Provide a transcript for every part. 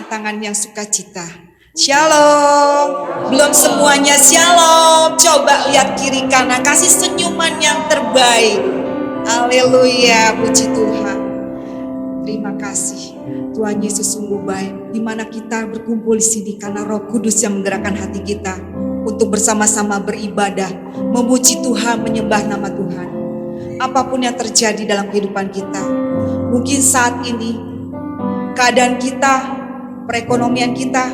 tangan yang sukacita. Shalom. Belum semuanya shalom. Coba lihat kiri kanan, kasih senyuman yang terbaik. Haleluya, puji Tuhan. Terima kasih. Tuhan Yesus sungguh baik. Di mana kita berkumpul di sini karena Roh Kudus yang menggerakkan hati kita untuk bersama-sama beribadah, memuji Tuhan, menyembah nama Tuhan. Apapun yang terjadi dalam kehidupan kita, mungkin saat ini keadaan kita, perekonomian kita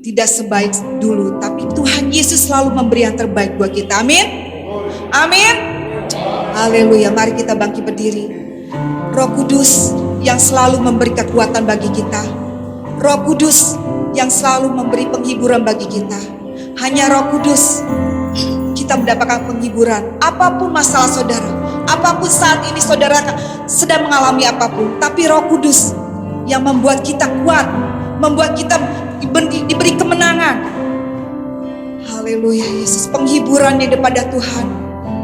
tidak sebaik dulu, tapi Tuhan Yesus selalu memberi yang terbaik buat kita. Amin. Amin. Haleluya. Mari kita bangkit berdiri. Roh Kudus yang selalu memberi kekuatan bagi kita. Roh Kudus yang selalu memberi penghiburan bagi kita. Hanya Roh Kudus kita mendapatkan penghiburan. Apapun masalah saudara, apapun saat ini saudara sedang mengalami apapun, tapi Roh Kudus yang membuat kita kuat, membuat kita diberi kemenangan. Haleluya Yesus. Penghiburan yang daripada Tuhan,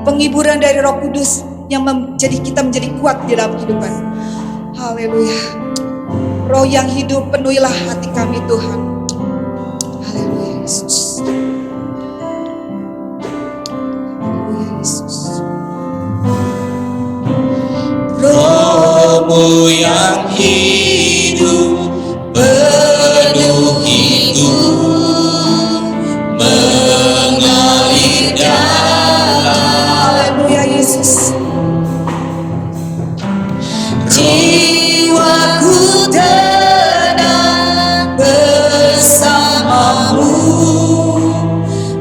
penghiburan dari Roh Kudus yang menjadi kita menjadi kuat di dalam kehidupan. Haleluya. Roh yang hidup, penuhilah hati kami Tuhan. Haleluya Yesus. Haleluya Yesus. Roh-Mu yang hidup, penuh hidup, mengalir dalam. Haleluya Yesus. Jiwaku tenang bersamamu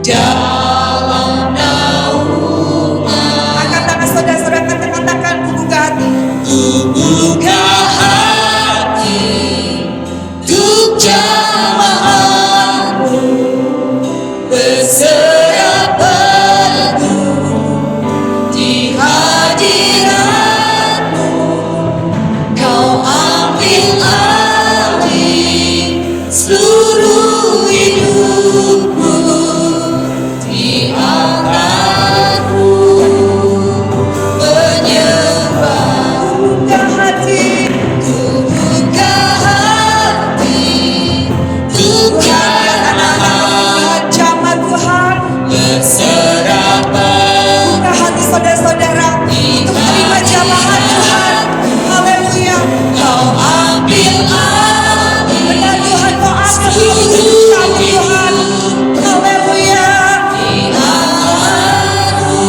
dalam naungan. Angkat tangan saudara-saudara, katakan buka hati. Buka hati untuk jamahanmu, berserah penuh di hadiratmu. Kau ambil alih seluruh hidupku, di angkatku menyembah. Buka hati. Buka hati untuk jamahan, Jamaah Tuhan. berserah penuh Buka hati saudara-saudara untuk menerima jamaah Tuhan. Haleluya. Kau ambil alih Benar Tuhan, kau ambil hidup kami Tuhan. Haleluya. di angkatku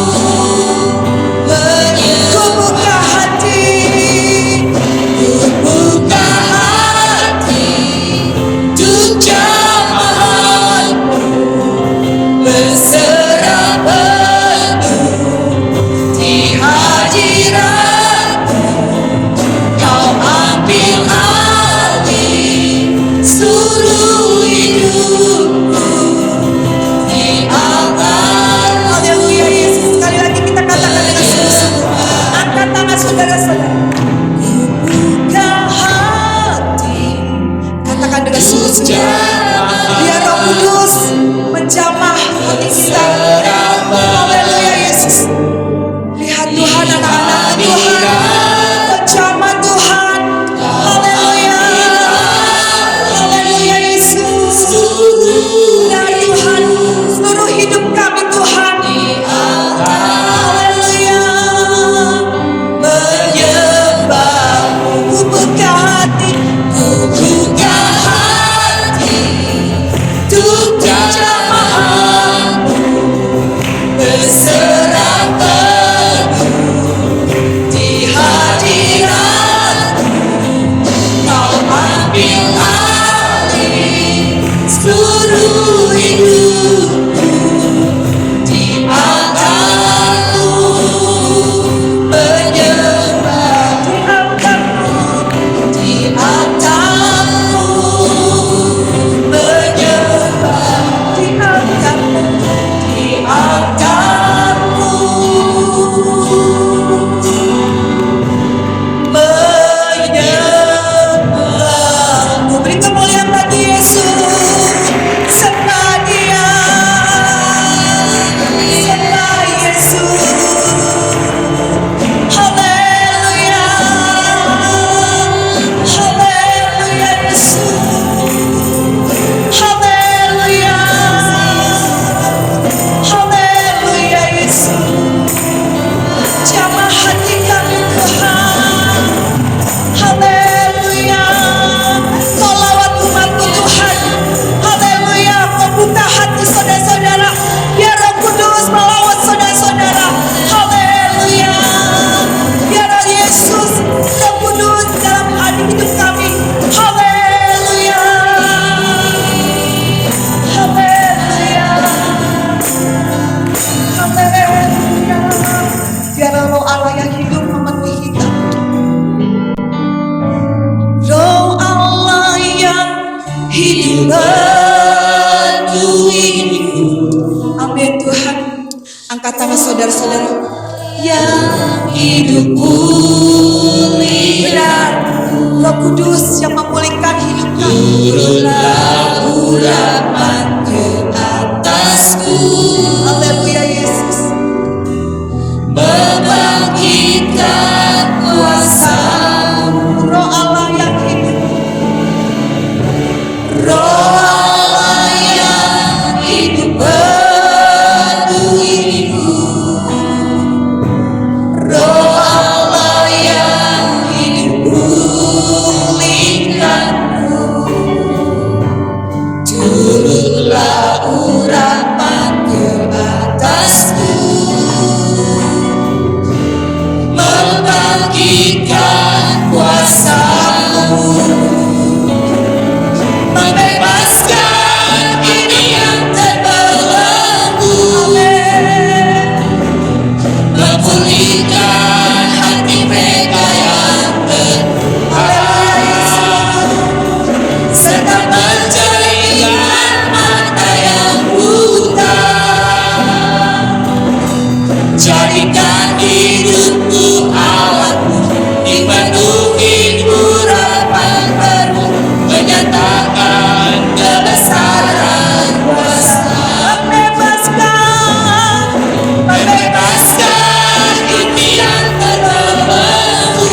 menyembah. Ku buka hati. Buka hati untuk jamahanmu, berserah penuh di hadiratmu. Kau ambil alih seluruh hidupku, di angkat. Haleluya Yesus. Sekali lagi kita katakan dengan sungguh-sungguh. Angkat tangan saudara-saudara. Ku buka hati. Katakan dengan sungguh-sungguh. Biar Roh Kudus menjamah hati kita. Haleluya Yesus. Lihat Tuhan, anak-anak Tuhan menjamah Tuhan. Haleluya. Haleluya Yesus. Benar Tuhan, seluruh hidup kami Tuhan. Haleluya. Menyembahmu, Ku buka hati. buka hati untuk jamahanmu, hidup penuh hidupku. Amin Tuhan. Angkat tangan saudara-saudara. Yang hidup pulih, Benar, Roh Kudus yang memulihkan hidup kami. turunlah urapan ke atasku, Haleluya Yesus. membangkitkan kuasa-Mu. Roh Allah yang hidup. Roh Allah yang hidup penuh hidupku. Roh Allah yang hidup pulihkanku. Turunlah urapan ke atasku, membangkitkan kuasa-Mu, membebaskan ini yang terbelenggu, memulihkan hati mereka yang terluka, serta menjadikan mata yang buta. Jadikan hidupku alatmu, dipenuhi urapan baru, menyatakan kebesaran kuasa, membebaskan impian terbelenggu,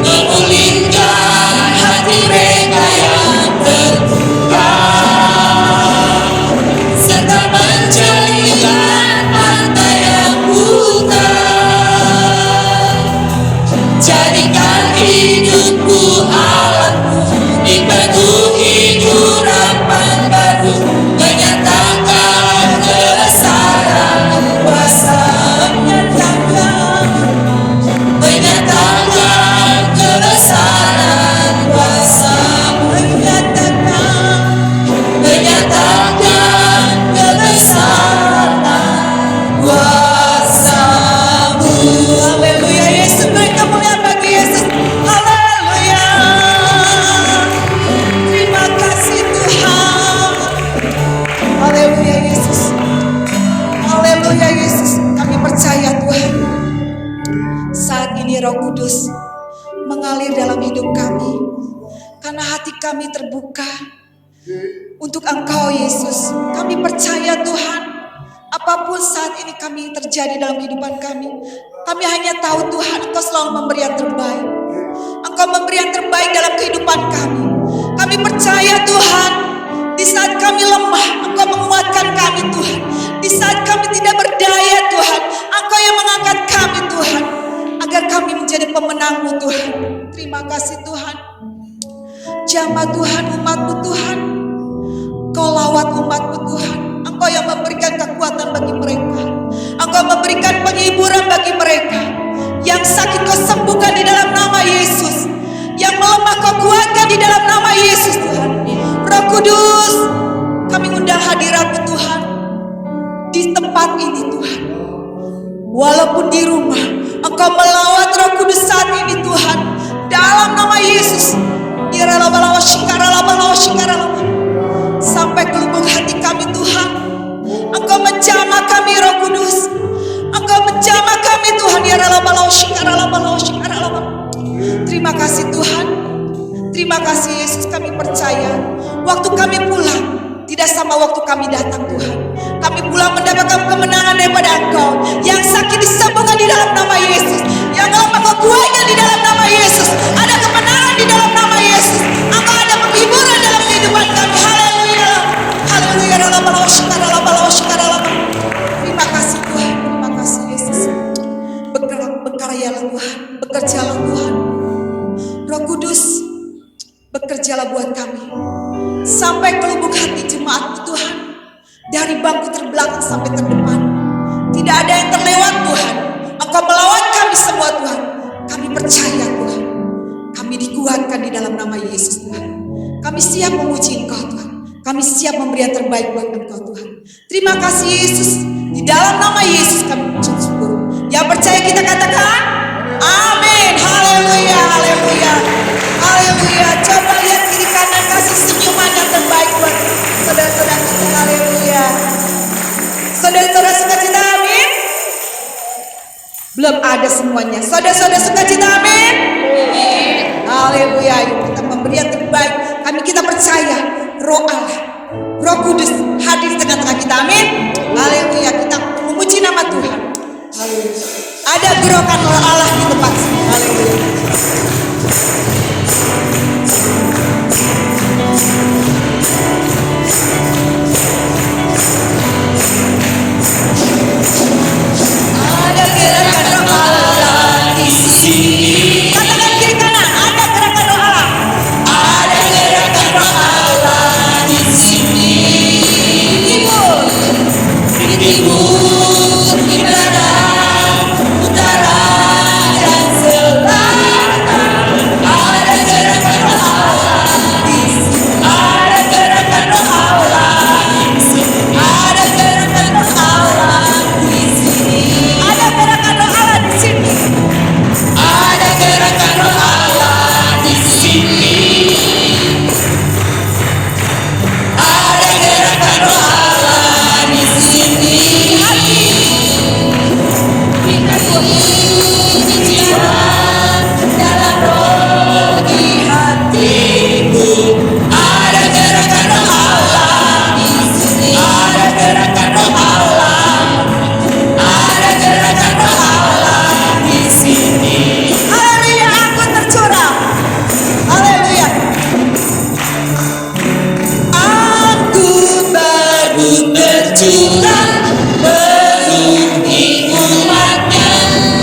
memulihkan hati mereka yang terluka, serta menjadikan mata yang buta. Jadikan hidupku alatmu, dipenuhi urapan baru, menyatakan kebesaran kuasa, menyatakan kebesaran kuasa, menyatakan kebesaran kuasa-Mu. Haleluya Yesus. Beri kemuliaan bagi Yesus. Haleluya. Terima kasih Tuhan. Haleluya Yesus. Haleluya Yesus. Kami percaya Tuhan. Saat ini Roh Kudus mengalir dalam hidup kami. Karena hati kami terbuka untuk Engkau Yesus. Kami percaya Tuhan, apapun saat ini kami terjadi dalam kehidupan kami, kami hanya tahu Tuhan Engkau selalu memberi yang terbaik. Engkau memberi yang terbaik dalam kehidupan kami. Kami percaya Tuhan, di saat kami lemah Engkau menguatkan kami Tuhan. Di saat kami tidak berdaya Tuhan, Engkau yang mengangkat kami Tuhan, agar kami menjadi pemenang-Mu Tuhan. Terima kasih Tuhan. Jamah Tuhan umat-Mu Tuhan. Engkau lawat umat-Mu Tuhan. Engkau yang memberikan kekuatan bagi mereka. Engkau memberikan penghiburan bagi mereka. Yang sakit Kau sembuhkan di dalam nama Yesus. Yang melemah Kau kuatkan di dalam nama Yesus Tuhan. Roh Kudus, kami undang hadirat-Mu Tuhan di tempat ini Tuhan. Walaupun di rumah, Engkau melawat Roh Kudus saat ini Tuhan. Dalam nama Yesus. Sampai ke lubuk hati kami Tuhan. Engkau menjamah kami Roh Kudus. Engkau menjamah kami Tuhan. Terima kasih Tuhan. Terima kasih Yesus, kami percaya waktu kami pulang tidak sama waktu kami datang Tuhan. Kami pulang mendapatkan kemenangan daripada Engkau. Yang sakit disembuhkan di dalam nama Yesus. Yang lemah Kau kuatkan di dalam nama Yesus. Ada kemenangan di dalam nama Yesus. Engkau ada penghiburan dalam kehidupan kami. Haleluya. Haleluya. Terima kasih Tuhan. Terima kasih Yesus. Berkaryalah Tuhan. Bekerjalah Tuhan. Roh Kudus, bekerjalah buat kami. Sampai ke lubuk hati jemaat Tuhan. Dari bangku terbelakang sampai terdepan. Tidak ada yang terlewat Tuhan. Engkau melawat kami semua Tuhan. Kami percaya Tuhan. Kami dikuatkan di dalam nama Yesus Tuhan. Kami siap memuji Engkau Tuhan. Kami siap memberi yang terbaik buat Engkau Tuhan. Terima kasih Yesus. Di dalam nama Yesus kami mengucap syukur. Yang percaya kita katakan amin. Haleluya. Haleluya. Haleluya. Coba Belum ada semuanya. Saudara-saudara sukacita, amin. Haleluya. Yuk kita memberi yang terbaik. Kita percaya Roh Allah, Roh Kudus hadir di tengah-tengah kita, amin. Haleluya. Kita memuji nama Tuhan. Haleluya. Ada gerokan Roh Allah di tempat sini. Haleluya. Ada gerakan Roh Allah di sini. Katakan kiri kanan, ada gerakan Roh Allah. Ada gerakan Roh Allah di sini. Timur, di barat, utara, dan selatan. Ada gerakan Roh Allah di sini. Ada gerakan Roh Allah di sini. Ada gerakan Roh Allah di sini. Ada gerakan Roh Allah di sini. Ada gerakan Roh Allah di sini. Ada gerakan Roh Allah di sini. Kita di jiwa, dalam roh di hatiku. Ada gerakan Roh Allah di sini. Ada gerakan Roh Allah. Ada gerakan Roh Allah di sini. Haleluya, aku tercurah. Haleluya. Aku baru tercurah penuhi umatnya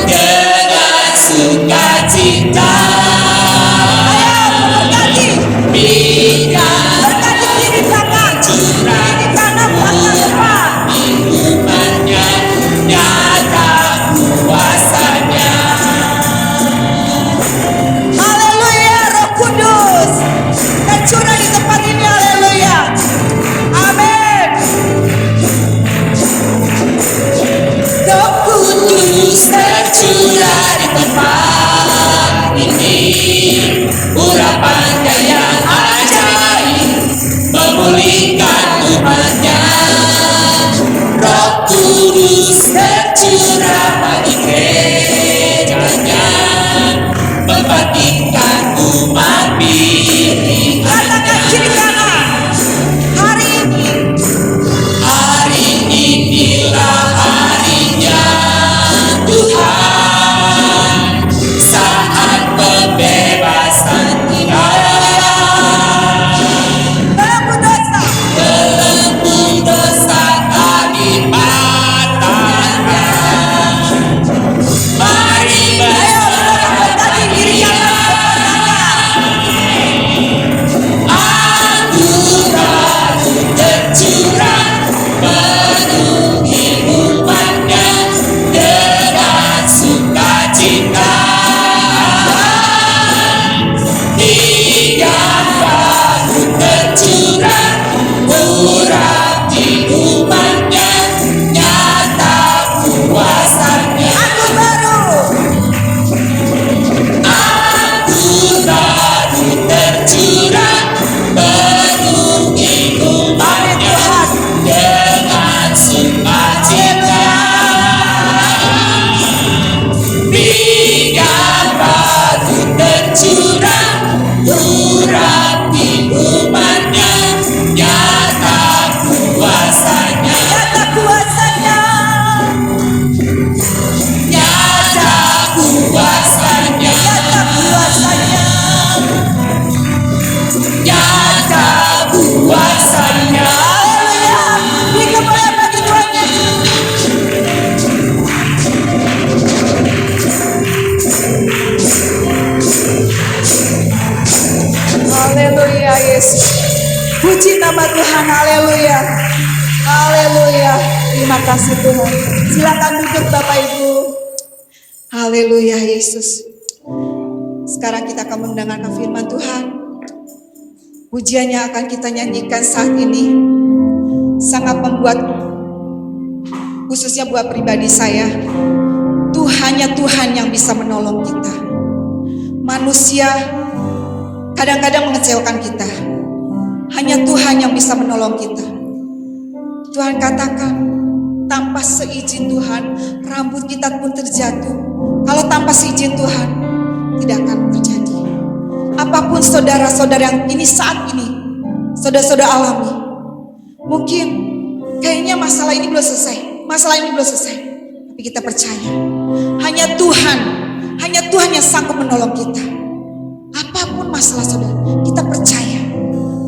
dengan sukacita. Berkati, Berikan berkati kiri belakang, kiri kanan belakang depan. di umatnya nyata kuasanya. Haleluya, Roh Kudus tercurah di tempat ini. Haleluya. Amin. Roh Kudus tercurah di tempat ini. Urapannya yang ajaib memulihkan umatnya. Roh Kudus tercurah bagi gerejanya, membangkitkan umat pilihannya. Katakan kiri kanan. Hari ini Hari inilah harinya Tuhan, saat pembebasan kita. belenggu dosa, Belenggu dosa tak dipatahkan. Mari ayo berkati kiri kanan. Aku baru tercurah penuhi umatnya dengan sukacita. Dia baru tercurah urap di umatnya, nyata kuasanya. Aku baru. Aku baru tercurah penuhi umatnya dengan sukacita. Dia baru tercurah urap di umatnya, nyata kuasanya. Nyata kuasanya. Nyata kuasanya. Nyata kuasanya. Nyata kuasanya. Haleluya. Beri kemuliaan bagi Tuhan Yesus. Haleluya Yesus. Puji nama Tuhan. Haleluya. Haleluya. Terima kasih Tuhan. Silakan duduk Bapak Ibu. Haleluya Yesus. Sekarang kita akan mendengarkan firman Tuhan. Pujiannya akan kita nyanyikan saat ini. Sangat membuat, khususnya buat pribadi saya, hanya Tuhan yang bisa menolong kita. Manusia kadang-kadang mengecewakan kita. Hanya Tuhan yang bisa menolong kita. Tuhan katakan, tanpa seizin Tuhan, rambut kita pun terjatuh. Kalau tanpa seizin Tuhan, tidak akan terjadi. Apapun saudara-saudara yang ini saat ini, saudara-saudara alami, mungkin kayaknya masalah ini belum selesai, tapi kita percaya hanya Tuhan yang sanggup menolong kita. Apapun masalah saudara, kita percaya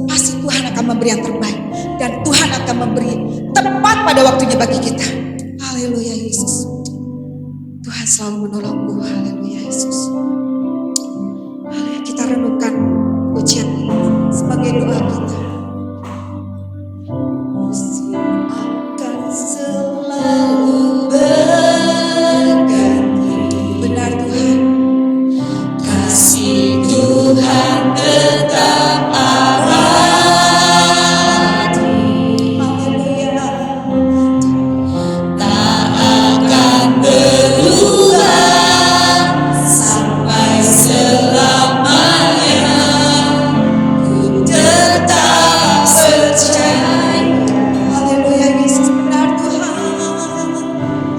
pasti Tuhan akan memberi yang terbaik, dan Tuhan akan memberi tepat pada waktunya bagi kita. Haleluya Yesus. Tuhan selalu menolongku. Haleluya Yesus. Haleluya, kita renungkan pujian ini sebagai doa kita. Akan selalu berganti. Benar Tuhan. Kasih Tuhan tetap abadi, Haleluya. tak akan berubah sampai selamanya. Ku tetap percaya, Haleluya Yesus, benar Tuhan.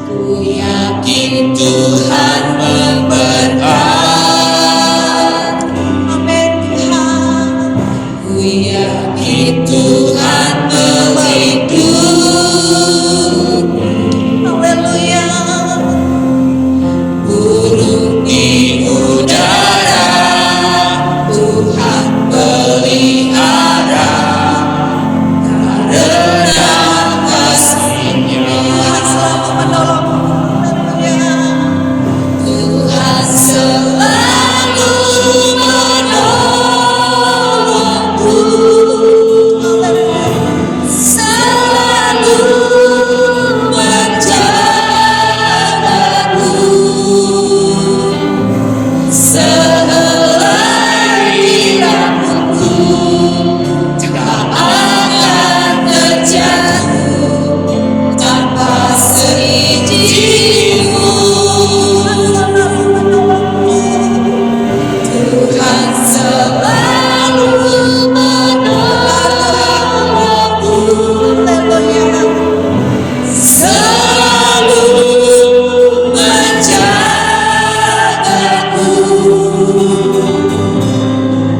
ku yakin Tuhan memberkati. Amin Tuhan. Ku yakin Tuhan melindungi. Haleluya. Burung di udara Tuhan pelihara, karena kasih-Nya Tuhan selalu menolongku. Haleluya. Tuhan selalu menolongku, selalu menjagaku, sehelai rambutku tak akan terjatuh tanpa seizin-Mu. Tuhan selalu menolongku, Haleluya. selalu menjagaku.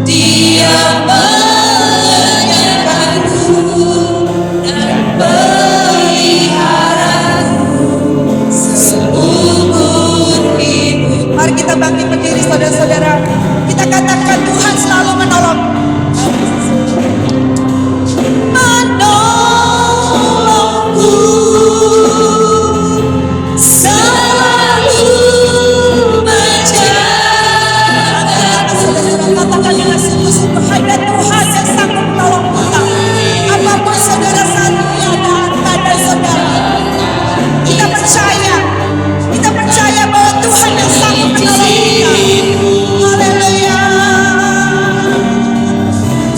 Dia menyertaku dan peliharaku seumur hidup. Mari kita bangkit berdiri saudara-saudara. Kita katakan Tuhan selalu menolong. Menolongku, selalu menjagaku. Saudara-saudara katakan dengan sungguh-sungguh, hanya Tuhan yang sanggup menolong kita. Apapun saudara saat ini ada saudara. Kita percaya bahwa Tuhan yang sanggup menolong kita. Haleluya.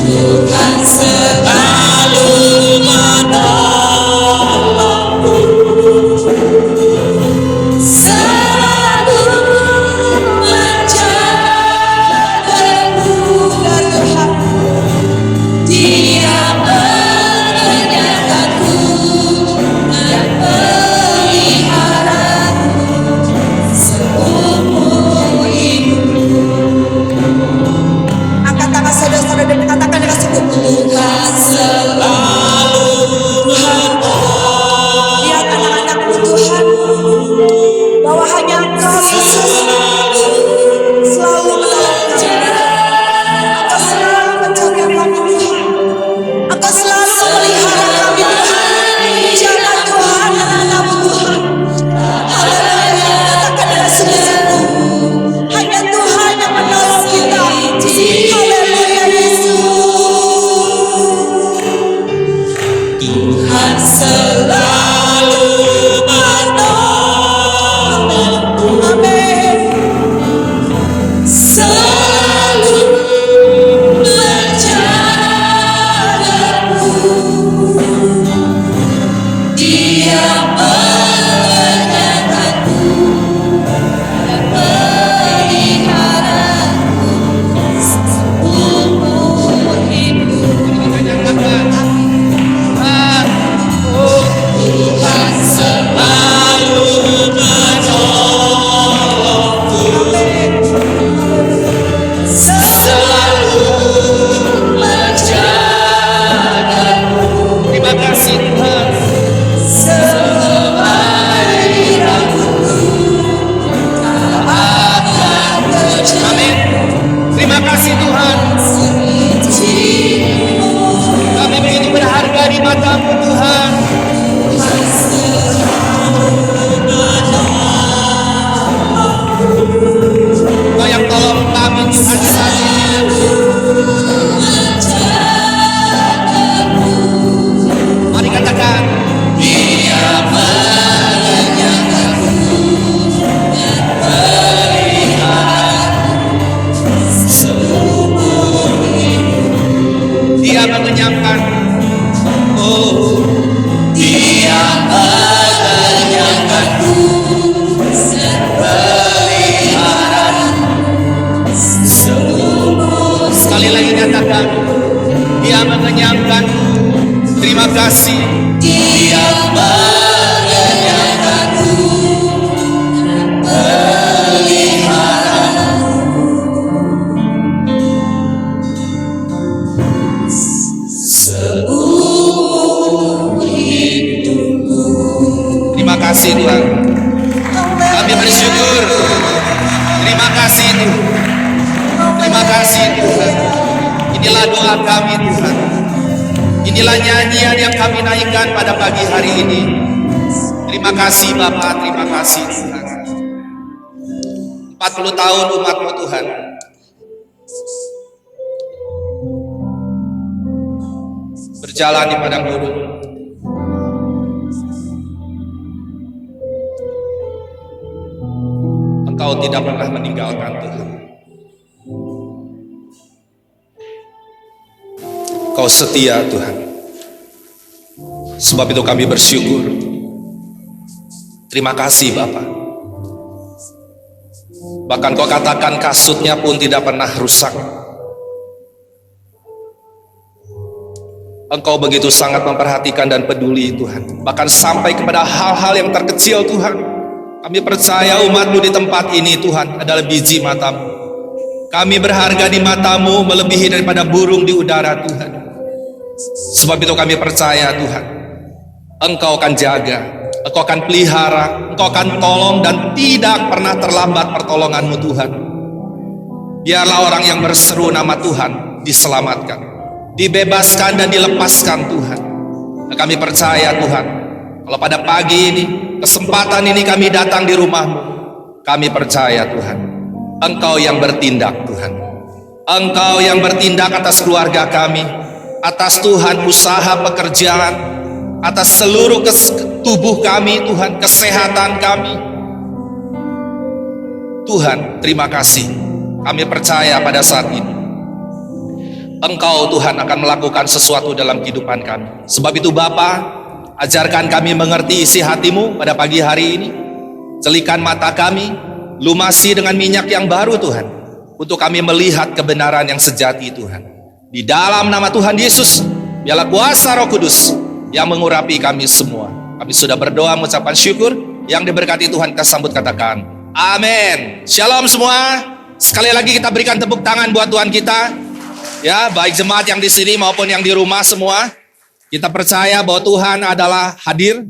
Tuhan selalu menolongku, selalu menjagaku. Benar Tuhan. Dia menyertaku dan peliharaku seumur hidup. Angkat tangan saudara-saudara dan katakan dengan sungguh-sungguh. Tuhan berharga di mata-Mu Tuhan. Engkau yang tolong kami Tuhan saat ini. Mari katakan, Dia mengenyangkanku dan pelihara seumur hidup. Dia mengenyangkan. Oh, Dia mengenyangkanku dan pelihara seumur. Sekali lagi katakan, Dia mengenyangkanku. Terima kasih. Dia mengenyangkanku dan pelihara seumur hidupku. Terima kasih Tuhan. Kami bersyukur. Terima kasih Tuhan. Terima kasih Tuhan. Inilah doa kami Tuhan. Inilah nyanyian yang kami naikkan pada pagi hari ini. Terima kasih Bapa, terima kasih Tuhan. 40 tahun umat-Mu Tuhan. Berjalan di padang gurun. Engkau tidak pernah meninggalkan Tuhan. Kau setia Tuhan. Sebab itu kami bersyukur. Terima kasih Bapa. Bahkan Kau katakan kasutnya pun tidak pernah rusak. Engkau begitu sangat memperhatikan dan peduli Tuhan. Bahkan sampai kepada hal-hal yang terkecil Tuhan. Kami percaya umat-Mu di tempat ini Tuhan adalah biji mata-Mu. Kami berharga di mata-Mu melebihi daripada burung di udara Tuhan. Sebab itu kami percaya Tuhan, Engkau akan jaga, Engkau akan pelihara, Engkau akan tolong dan tidak pernah terlambat pertolongan-Mu Tuhan. Biarlah orang yang berseru nama Tuhan diselamatkan, dibebaskan dan dilepaskan Tuhan. Dan kami percaya Tuhan, kalau pada pagi ini, kesempatan ini kami datang di rumah-Mu, kami percaya Tuhan, Engkau yang bertindak Tuhan. Engkau yang bertindak atas keluarga kami, atas Tuhan usaha pekerjaan, atas seluruh tubuh kami Tuhan, kesehatan kami. Tuhan, terima kasih. Kami percaya pada saat ini Engkau Tuhan akan melakukan sesuatu dalam kehidupan kami. Sebab itu Bapa, ajarkan kami mengerti isi hati-Mu pada pagi hari ini. Celikan mata kami, lumasi dengan minyak yang baru Tuhan, untuk kami melihat kebenaran yang sejati Tuhan. Di dalam nama Tuhan Yesus, biarlah kuasa Roh Kudus yang mengurapi kami semua. Kami sudah berdoa mengucapkan syukur. Yang diberkati Tuhan kita sambut katakan amin. Shalom semua. Sekali lagi kita berikan tepuk tangan buat Tuhan kita. Ya, baik jemaat yang di sini maupun yang di rumah semua. Kita percaya bahwa Tuhan adalah hadir.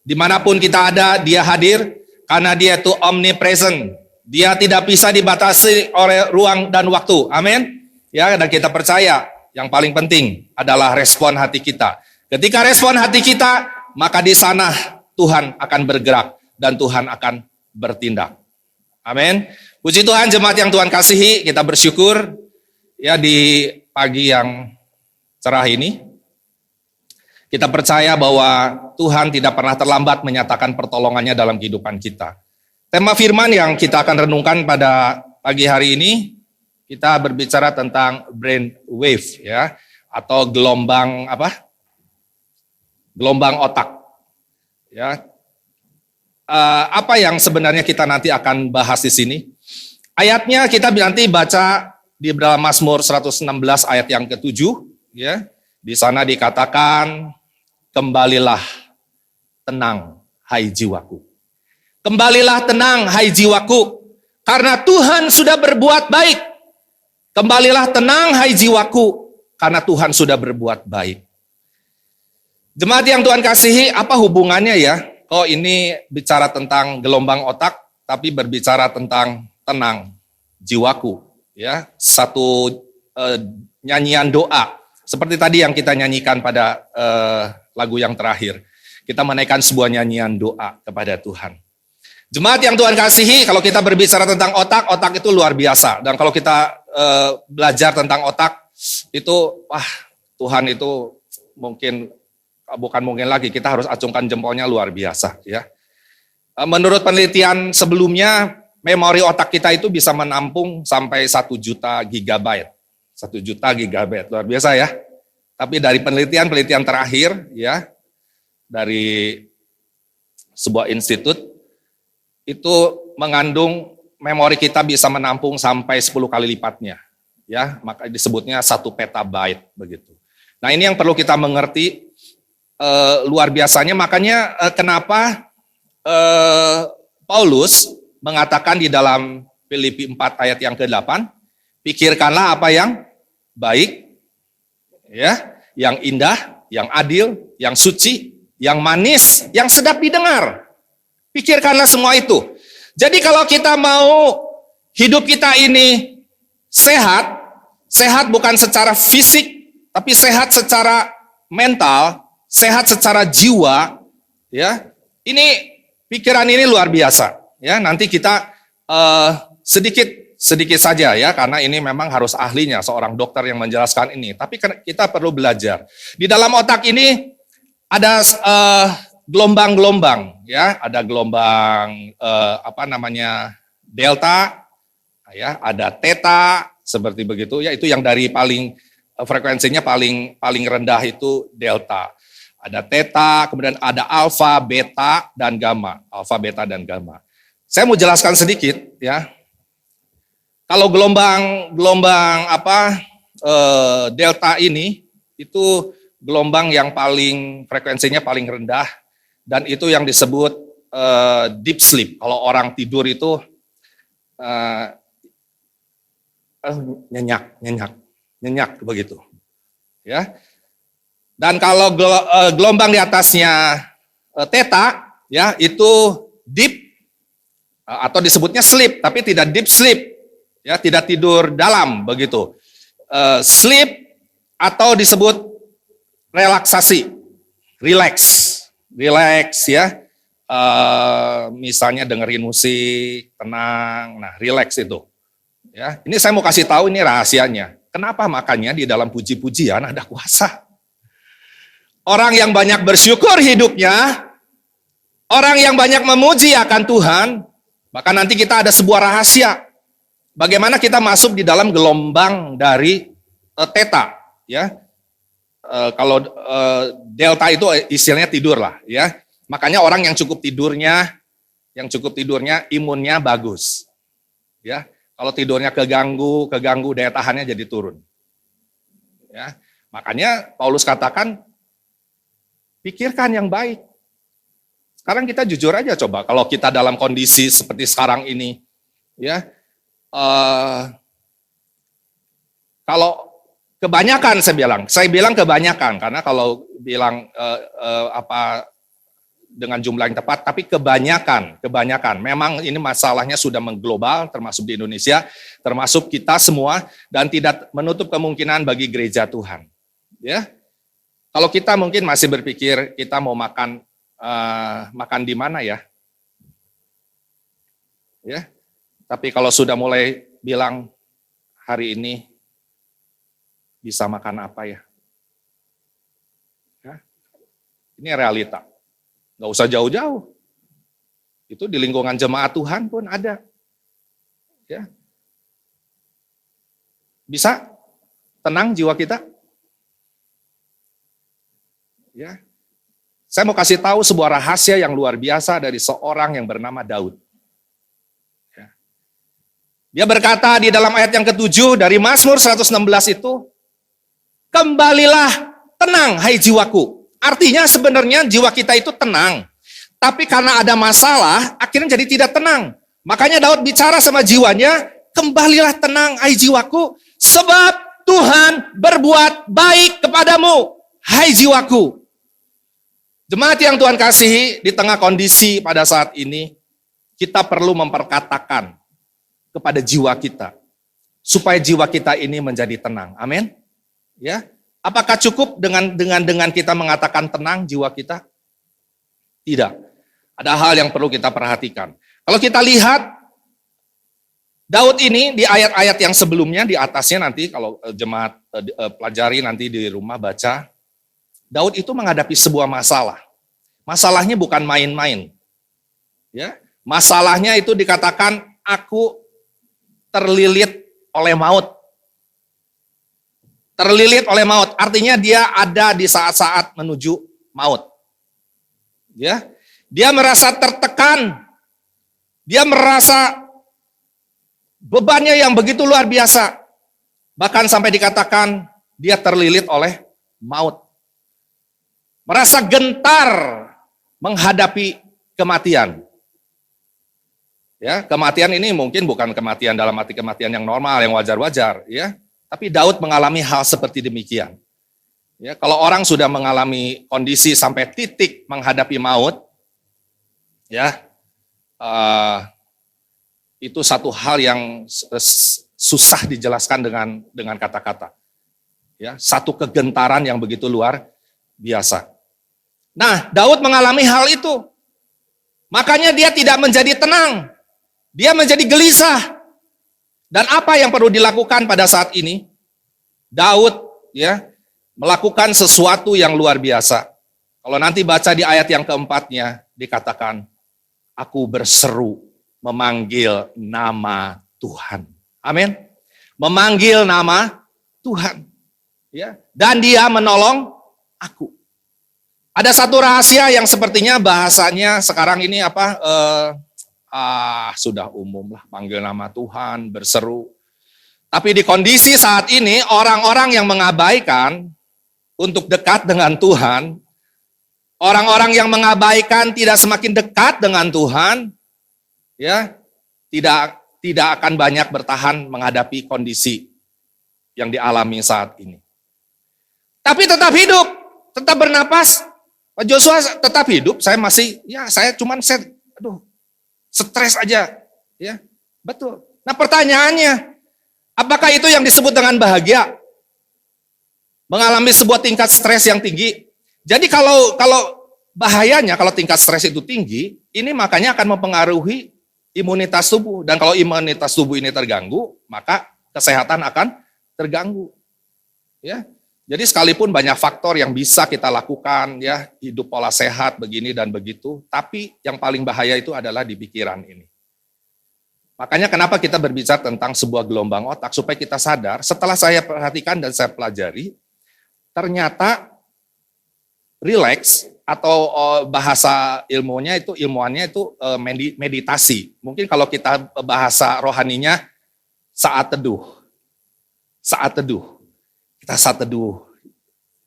Dimanapun kita ada, Dia hadir. Karena Dia itu omnipresent. Dia tidak bisa dibatasi oleh ruang dan waktu. Amin. Ya, dan kita percaya yang paling penting adalah respon hati kita. Ketika respon hati kita, maka di sana Tuhan akan bergerak dan Tuhan akan bertindak. Amin. Puji Tuhan, jemaat yang Tuhan kasihi, kita bersyukur ya di pagi yang cerah ini. Kita percaya bahwa Tuhan tidak pernah terlambat menyatakan pertolongannya dalam kehidupan kita. Tema firman yang kita akan renungkan pada pagi hari ini, kita berbicara tentang brain wave ya, atau gelombang apa? Gelombang otak. Ya. Apa yang sebenarnya kita nanti akan bahas di sini? Ayatnya kita nanti baca di dalam Mazmur 116 ayat yang ke-7 ya. Di sana dikatakan, kembalilah tenang hai jiwaku. Kembalilah tenang hai jiwaku, karena Tuhan sudah berbuat baik. Kembalilah tenang hai jiwaku, karena Tuhan sudah berbuat baik. Jemaat yang Tuhan kasihi, apa hubungannya ya? Kok ini bicara tentang gelombang otak, tapi berbicara tentang tenang jiwaku. Ya, satu nyanyian doa, Seperti tadi yang kita nyanyikan pada lagu yang terakhir. Kita menaikkan sebuah nyanyian doa kepada Tuhan. Jemaat yang Tuhan kasihi, kalau kita berbicara tentang otak, otak itu luar biasa. Dan kalau kita belajar tentang otak, itu Tuhan itu bukan mungkin lagi, kita harus acungkan jempolnya luar biasa. Ya. Menurut penelitian sebelumnya, memori otak kita itu bisa menampung sampai 1 juta gigabyte. 1 juta gigabyte, luar biasa ya. Tapi dari penelitian terakhir, ya, dari sebuah institut, itu mengandung memori kita bisa menampung sampai 10 kali lipatnya. Ya, maka disebutnya 1 petabyte begitu. Nah, ini yang perlu kita mengerti luar biasanya, makanya kenapa Paulus mengatakan di dalam Filipi 4 ayat yang ke-8, pikirkanlah apa yang baik, ya, yang indah, yang adil, yang suci, yang manis, yang sedap didengar. Pikirkanlah semua itu. Jadi kalau kita mau hidup kita ini sehat, sehat bukan secara fisik, tapi sehat secara mental, sehat secara jiwa, ya. Ini pikiran ini luar biasa, ya. Nanti kita sedikit saja ya, karena ini memang harus ahlinya seorang dokter yang menjelaskan ini. Tapi kita perlu belajar. Di dalam otak ini ada gelombang-gelombang, ya. Ada gelombang delta, ya. Ada theta, seperti begitu. Ya, itu yang dari frekuensinya paling rendah itu delta. Ada theta, kemudian ada alfa, beta, dan gamma. Alfa, beta, dan gamma. Saya mau jelaskan sedikit, ya. Kalau gelombang delta ini itu gelombang yang frekuensinya paling rendah, dan itu yang disebut deep sleep. Kalau orang tidur itu nyenyak begitu, ya. Dan kalau gelombang di atasnya theta, ya, itu deep atau disebutnya sleep, tapi tidak deep sleep, ya, tidak tidur dalam begitu. Sleep atau disebut relaksasi, relax, ya. Misalnya dengerin musik, tenang, nah relax itu. Ya, ini saya mau kasih tahu ini rahasianya. Kenapa makanya di dalam puji-pujian ada kuasa? Orang yang banyak bersyukur hidupnya, orang yang banyak memuji akan Tuhan, maka nanti kita ada sebuah rahasia. Bagaimana kita masuk di dalam gelombang dari theta, ya. Kalau delta itu istilahnya tidur lah, ya. Makanya orang yang cukup tidurnya imunnya bagus. Ya. Kalau tidurnya keganggu daya tahannya jadi turun. Ya. Makanya Paulus katakan pikirkan yang baik. Sekarang kita jujur aja coba, kalau kita dalam kondisi seperti sekarang ini, ya, kalau kebanyakan saya bilang kebanyakan, karena kalau bilang dengan jumlah yang tepat, tapi kebanyakan, memang ini masalahnya sudah mengglobal, termasuk di Indonesia, termasuk kita semua, dan tidak menutup kemungkinan bagi gereja Tuhan. Ya. Kalau kita mungkin masih berpikir kita mau makan di mana ya? Ya. Tapi kalau sudah mulai bilang hari ini bisa makan apa ya? Ya. Ini realita. Nggak usah jauh-jauh. Itu di lingkungan jemaat Tuhan pun ada. Ya. Bisa tenang jiwa kita? Ya. Saya mau kasih tahu sebuah rahasia yang luar biasa dari seorang yang bernama Daud. Ya. Dia berkata di dalam ayat yang ke-7 dari Mazmur 116 itu, kembalilah tenang hai jiwaku. Artinya sebenarnya jiwa kita itu tenang. Tapi karena ada masalah, akhirnya jadi tidak tenang. Makanya Daud bicara sama jiwanya, kembalilah tenang hai jiwaku, sebab Tuhan berbuat baik kepadamu hai jiwaku. Jemaat yang Tuhan kasihi, di tengah kondisi pada saat ini, kita perlu memperkatakan kepada jiwa kita, supaya jiwa kita ini menjadi tenang. Amin. Ya. Apakah cukup dengan kita mengatakan tenang jiwa kita? Tidak. Ada hal yang perlu kita perhatikan. Kalau kita lihat Daud ini di ayat-ayat yang sebelumnya, di atasnya nanti kalau jemaat pelajari nanti di rumah baca, Daud itu menghadapi sebuah masalah. Masalahnya bukan main-main. Ya, masalahnya itu dikatakan aku terlilit oleh maut. Terlilit oleh maut, artinya dia ada di saat-saat menuju maut. Ya, dia merasa tertekan. Dia merasa bebannya yang begitu luar biasa. Bahkan sampai dikatakan dia terlilit oleh maut. Merasa gentar menghadapi kematian. Ya, kematian ini mungkin bukan kematian dalam arti kematian yang normal, yang wajar-wajar, ya. Tapi Daud mengalami hal seperti demikian. Ya, kalau orang sudah mengalami kondisi sampai titik menghadapi maut, ya, itu satu hal yang susah dijelaskan dengan kata-kata. Ya, satu kegentaran yang begitu luar biasa. Nah, Daud mengalami hal itu. Makanya dia tidak menjadi tenang. Dia menjadi gelisah. Dan apa yang perlu dilakukan pada saat ini? Daud ya melakukan sesuatu yang luar biasa. Kalau nanti baca di ayat yang keempatnya dikatakan, aku berseru memanggil nama Tuhan. Amin. Memanggil nama Tuhan. Ya, dan dia menolong aku. Ada satu rahasia yang sepertinya bahasanya sekarang ini apa? Sudah umum lah, panggil nama Tuhan, berseru. Tapi di kondisi saat ini orang-orang yang mengabaikan untuk dekat dengan Tuhan, orang-orang yang mengabaikan tidak semakin dekat dengan Tuhan, ya tidak akan banyak bertahan menghadapi kondisi yang dialami saat ini. Tapi tetap hidup, tetap bernapas. Pak Joshua tetap hidup, saya stres aja, ya, betul. Nah pertanyaannya, apakah itu yang disebut dengan bahagia? Mengalami sebuah tingkat stres yang tinggi. Jadi kalau bahayanya kalau tingkat stres itu tinggi, ini makanya akan mempengaruhi imunitas tubuh. Dan kalau imunitas tubuh ini terganggu, maka kesehatan akan terganggu. Ya. Jadi sekalipun banyak faktor yang bisa kita lakukan, ya, hidup pola sehat begini dan begitu, tapi yang paling bahaya itu adalah di pikiran ini. Makanya kenapa kita berbicara tentang sebuah gelombang otak, supaya kita sadar, setelah saya perhatikan dan saya pelajari, ternyata relax atau bahasa ilmuannya itu meditasi. Mungkin kalau kita bahasa rohaninya saat teduh. Kita saat teduh,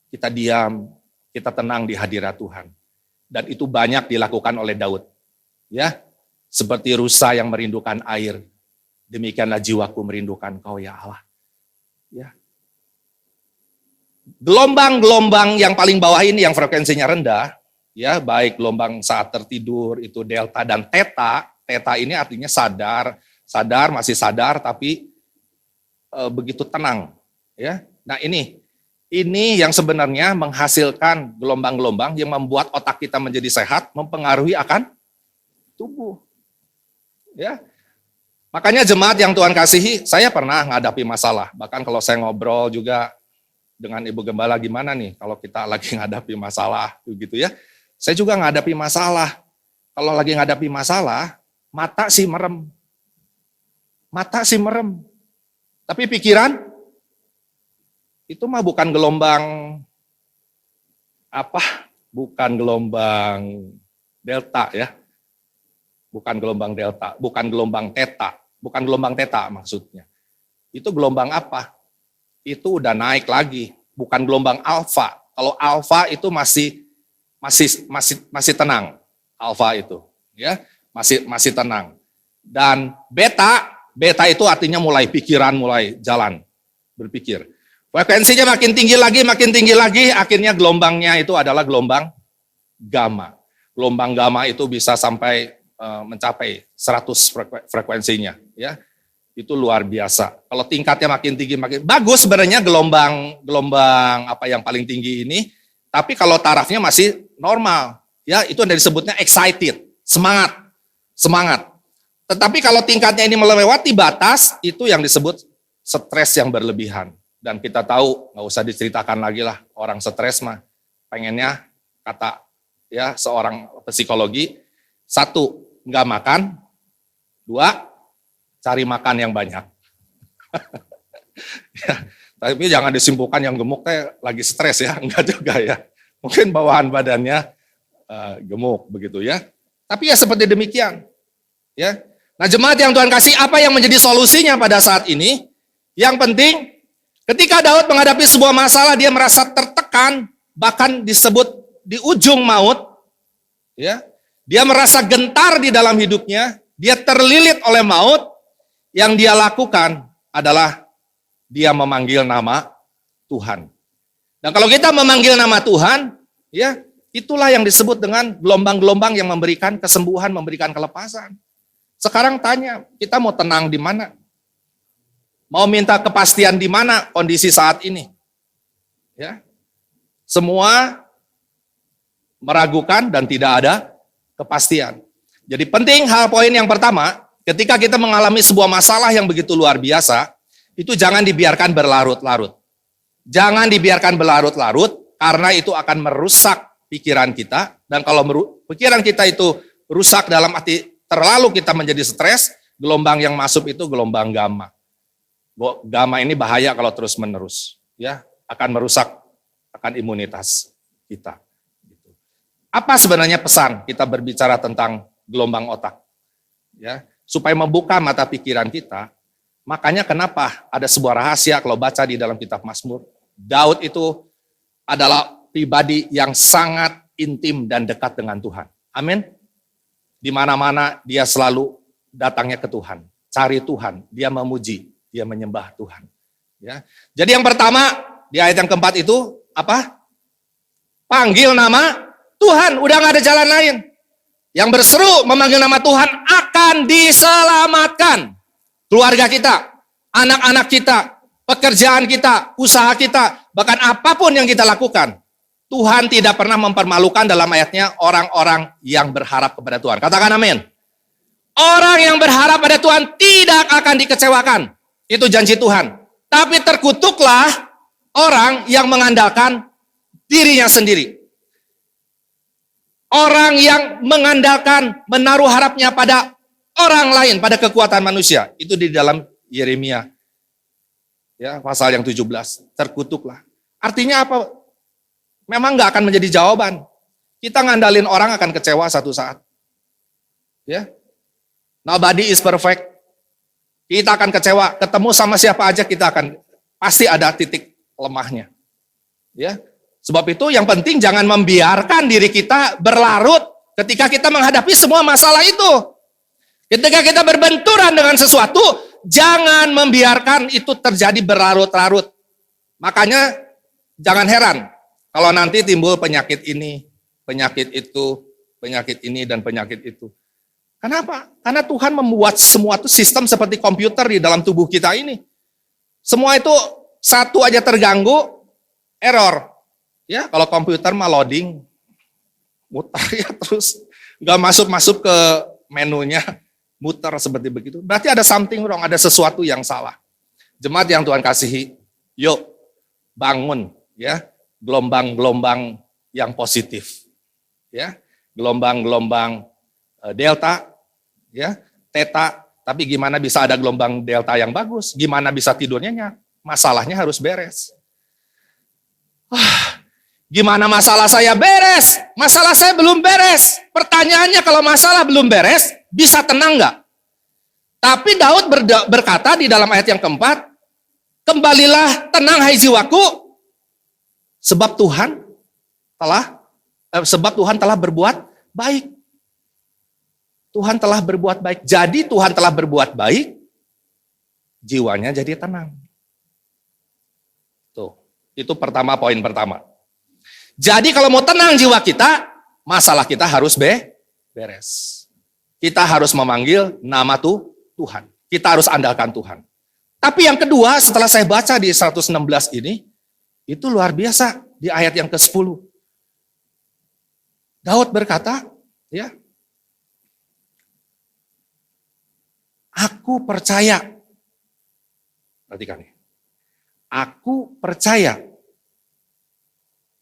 kita diam, kita tenang di hadirat Tuhan. Dan itu banyak dilakukan oleh Daud. Ya, seperti rusa yang merindukan air, demikianlah jiwaku merindukan Kau ya Allah. Ya. Gelombang-gelombang yang paling bawah ini yang frekuensinya rendah, ya, baik gelombang saat tertidur itu delta dan theta. Theta ini artinya masih sadar tapi begitu tenang, ya. Nah ini yang sebenarnya menghasilkan gelombang-gelombang yang membuat otak kita menjadi sehat, mempengaruhi akan tubuh. Ya. Makanya jemaat yang Tuhan kasihi, saya pernah menghadapi masalah. Bahkan kalau saya ngobrol juga dengan Ibu Gembala, gimana nih kalau kita lagi menghadapi masalah gitu ya. Saya juga menghadapi masalah. Kalau lagi menghadapi masalah, mata sih merem. Tapi pikiran itu mah bukan gelombang bukan gelombang delta ya. Bukan gelombang delta, bukan gelombang theta maksudnya. Itu gelombang apa? Itu udah naik lagi, bukan gelombang alfa. Kalau alfa itu masih tenang. Alfa itu, ya, masih tenang. Dan beta itu artinya pikiran mulai jalan, berpikir. Frekuensinya makin tinggi lagi, akhirnya gelombangnya itu adalah gelombang gamma. Gelombang gamma itu bisa sampai mencapai 100 frekuensinya, ya. itu luar biasa. Kalau tingkatnya makin tinggi makin bagus sebenarnya gelombang apa yang paling tinggi ini, tapi kalau tarafnya masih normal, ya itu yang disebutnya excited, semangat. Tetapi kalau tingkatnya ini melewati batas, itu yang disebut stres yang berlebihan. Dan kita tahu, nggak usah diceritakan lagi lah, orang stres mah pengennya, kata ya seorang psikologi, 1, nggak makan, 2, cari makan yang banyak. Ya, tapi jangan disimpulkan yang gemuk lagi stres ya, enggak juga ya. Mungkin bawaan badannya gemuk begitu ya. Tapi ya seperti demikian. Ya. Nah, jemaat yang Tuhan kasih, apa yang menjadi solusinya pada saat ini? Yang penting, ketika Daud menghadapi sebuah masalah, dia merasa tertekan, bahkan disebut di ujung maut. Ya, dia merasa gentar di dalam hidupnya, dia terlilit oleh maut. Yang dia lakukan adalah dia memanggil nama Tuhan. Dan kalau kita memanggil nama Tuhan, ya itulah yang disebut dengan gelombang-gelombang yang memberikan kesembuhan, memberikan kelepasan. Sekarang tanya, kita mau tenang di mana? Mau minta kepastian di mana kondisi saat ini? Ya. Semua meragukan dan tidak ada kepastian. Jadi penting poin yang pertama, ketika kita mengalami sebuah masalah yang begitu luar biasa, itu jangan dibiarkan berlarut-larut. Jangan dibiarkan berlarut-larut, karena itu akan merusak pikiran kita. Dan kalau pikiran kita itu rusak dalam arti terlalu kita menjadi stres, gelombang yang masuk itu gelombang gamma. Gamma ini bahaya kalau terus-menerus, ya, akan merusak akan imunitas kita. Apa sebenarnya pesan kita berbicara tentang gelombang otak? Ya, supaya membuka mata pikiran kita. Makanya kenapa ada sebuah rahasia kalau baca di dalam kitab Mazmur, Daud itu adalah pribadi yang sangat intim dan dekat dengan Tuhan. Amin. Di mana-mana dia selalu datangnya ke Tuhan, cari Tuhan, dia memuji, dia menyembah Tuhan. Ya. Jadi yang pertama di ayat yang keempat itu apa? Panggil nama Tuhan, udah nggak ada jalan lain. Yang berseru memanggil nama Tuhan akan diselamatkan. Keluarga kita, anak-anak kita, pekerjaan kita, usaha kita, bahkan apapun yang kita lakukan. Tuhan tidak pernah mempermalukan dalam ayatnya orang-orang yang berharap kepada Tuhan. Katakan amin. Orang yang berharap pada Tuhan tidak akan dikecewakan. Itu janji Tuhan. Tapi terkutuklah orang yang mengandalkan dirinya sendiri. Orang yang mengandalkan, menaruh harapnya pada orang lain, pada kekuatan manusia. Itu di dalam Yeremia. Ya, pasal yang 17. Terkutuklah. Artinya apa? Memang nggak akan menjadi jawaban. Kita ngandalin orang akan kecewa satu saat. Ya, nobody is perfect. Kita akan kecewa. Ketemu sama siapa aja kita akan pasti ada titik lemahnya. Ya, sebab itu yang penting jangan membiarkan diri kita berlarut ketika kita menghadapi semua masalah itu. Ketika kita berbenturan dengan sesuatu, jangan membiarkan itu terjadi berlarut-larut. Makanya jangan heran kalau nanti timbul penyakit ini, penyakit itu, penyakit ini, dan penyakit itu. Kenapa? Karena Tuhan membuat semua itu sistem seperti komputer di dalam tubuh kita ini. Semua itu satu aja terganggu, error. Ya, kalau komputer mah loading, mutar ya terus, nggak masuk ke menunya, muter seperti begitu. Berarti ada something wrong, ada sesuatu yang salah. Jemaat yang Tuhan kasihi, yuk bangun ya. Gelombang-gelombang yang positif, ya, gelombang-gelombang delta, ya, theta. Tapi gimana bisa ada gelombang delta yang bagus? Gimana bisa tidurnya nyenyak? Masalahnya harus beres. Gimana masalah saya beres? Masalah saya belum beres. Pertanyaannya kalau masalah belum beres, bisa tenang nggak? Tapi Daud berkata di dalam ayat yang keempat, kembalilah tenang hai jiwaku. Sebab Tuhan telah berbuat baik. Tuhan telah berbuat baik. Jadi Tuhan telah berbuat baik, jiwanya jadi tenang. Tuh, itu poin pertama. Jadi kalau mau tenang jiwa kita, masalah kita harus beres. Kita harus memanggil nama Tuhan. kita harus andalkan Tuhan. Tapi yang kedua, setelah saya baca di 116 ini, itu luar biasa di ayat yang ke-10. Daud berkata, ya, aku percaya. Perhatikan nih. Aku percaya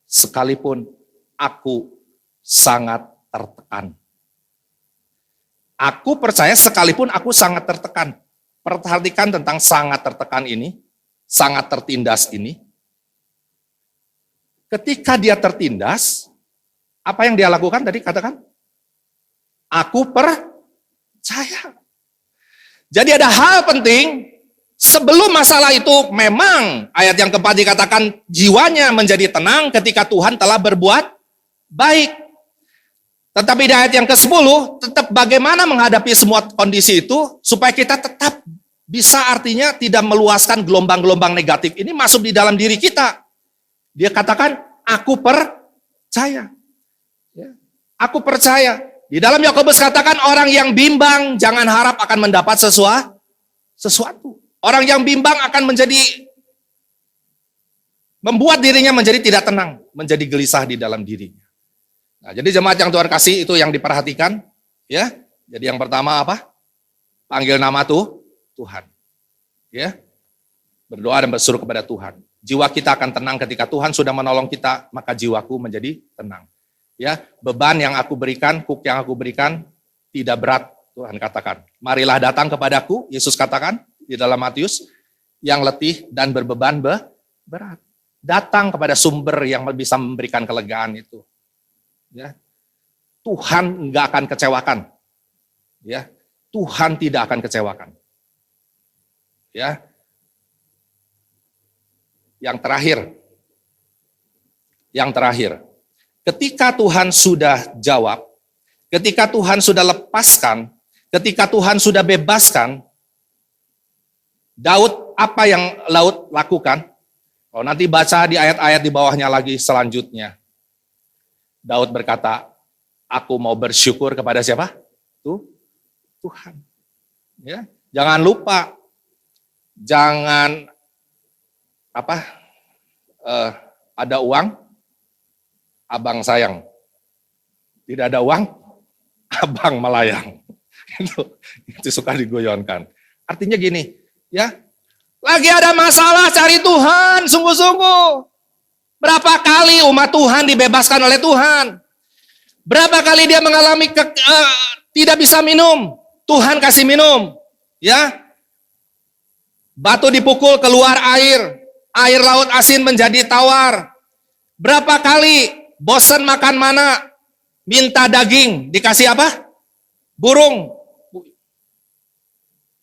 sekalipun aku sangat tertekan. Aku percaya sekalipun aku sangat tertekan. Perhatikan tentang sangat tertekan ini, sangat tertindas ini. Ketika dia tertindas, apa yang dia lakukan tadi katakan? Aku percaya. Jadi ada hal penting, sebelum masalah itu memang ayat yang keempat dikatakan jiwanya menjadi tenang ketika Tuhan telah berbuat baik. Tetapi di ayat yang ke-10, tetap bagaimana menghadapi semua kondisi itu, supaya kita tetap bisa artinya tidak meluaskan gelombang-gelombang negatif ini masuk di dalam diri kita. Dia katakan, aku percaya. Ya. Aku percaya. Di dalam Yakobus katakan, orang yang bimbang jangan harap akan mendapat sesuatu. Orang yang bimbang akan membuat dirinya menjadi tidak tenang, menjadi gelisah di dalam dirinya. Nah, jadi jemaat yang Tuhan kasih itu yang diperhatikan, ya. Jadi yang pertama apa? Panggil nama Tuhan. Ya. Berdoa dan berseru kepada Tuhan. Jiwa kita akan tenang ketika Tuhan sudah menolong kita, maka jiwaku menjadi tenang. Ya, beban yang aku berikan, kuk yang aku berikan tidak berat, Tuhan katakan. Marilah datang kepadaku, Yesus katakan di dalam Matius, yang letih dan berbeban berat. Datang kepada sumber yang bisa memberikan kelegaan itu. Ya. Tuhan enggak akan kecewakan. Ya. Tuhan tidak akan kecewakan. Ya. Yang terakhir. Ketika Tuhan sudah jawab, ketika Tuhan sudah lepaskan, ketika Tuhan sudah bebaskan, Daud apa yang Daud lakukan? Kalau nanti baca di ayat-ayat di bawahnya lagi selanjutnya. Daud berkata, aku mau bersyukur kepada siapa? Tuhan. Ya, jangan lupa, jangan ada uang, abang sayang. Tidak ada uang, abang melayang. Itu suka digoyonkan. Artinya gini, ya, lagi ada masalah cari Tuhan, sungguh-sungguh. Berapa kali umat Tuhan dibebaskan oleh Tuhan? Berapa kali dia mengalami tidak bisa minum? Tuhan kasih minum, ya. Batu dipukul keluar air laut asin menjadi tawar. Berapa kali bosan makan mana, minta daging, dikasih apa? Burung.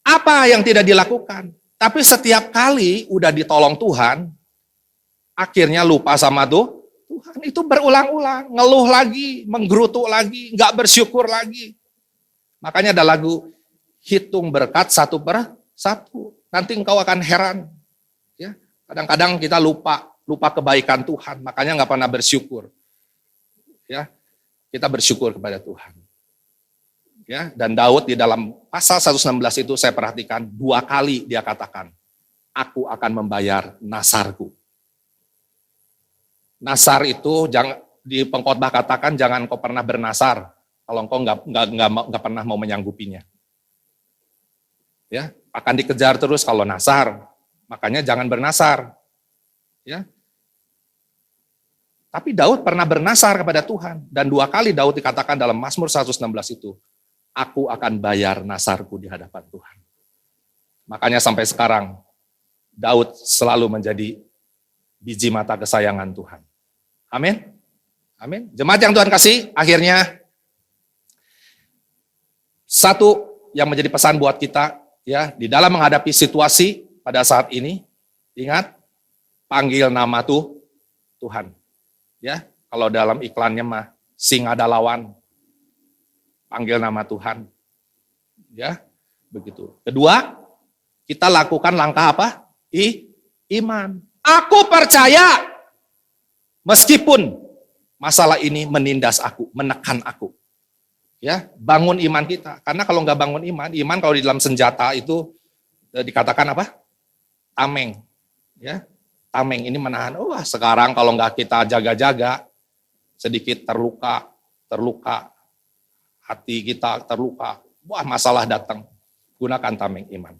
Apa yang tidak dilakukan? Tapi setiap kali udah ditolong Tuhan, akhirnya lupa sama Tuhan. Itu berulang-ulang, ngeluh lagi, menggerutu lagi, nggak bersyukur lagi. Makanya ada lagu, hitung berkat satu per satu. Nanti engkau akan heran. Ya, kadang-kadang kita lupa kebaikan Tuhan, makanya nggak pernah bersyukur. Ya, kita bersyukur kepada Tuhan. Ya, dan Daud di dalam pasal 116 itu saya perhatikan 2 kali dia katakan, aku akan membayar nasarku. Nasar itu jangan di pengkhotbah katakan jangan kau pernah bernasar kalau engkau nggak pernah mau menyanggupinya. Ya, akan dikejar terus kalau nasar, makanya jangan bernasar. Ya. Tapi Daud pernah bernasar kepada Tuhan dan 2 kali Daud dikatakan dalam Mazmur 116 itu, aku akan bayar nasarku di hadapan Tuhan. Makanya sampai sekarang Daud selalu menjadi biji mata kesayangan Tuhan. Amin. Amin. Jemaat yang Tuhan kasih, akhirnya satu yang menjadi pesan buat kita, ya, di dalam menghadapi situasi pada saat ini, ingat, panggil nama Tuhan. Ya, kalau dalam iklannya mah singa ada lawan, panggil nama Tuhan. Ya, begitu. Kedua, kita lakukan langkah apa? Iman. Aku percaya meskipun masalah ini menindas aku, menekan aku. Ya, bangun iman kita. Karena kalau nggak bangun iman kalau di dalam senjata itu dikatakan apa? Tameng. Ya, tameng ini menahan. Wah, sekarang kalau nggak kita jaga-jaga, sedikit terluka, hati kita terluka. Wah, masalah datang. Gunakan tameng iman.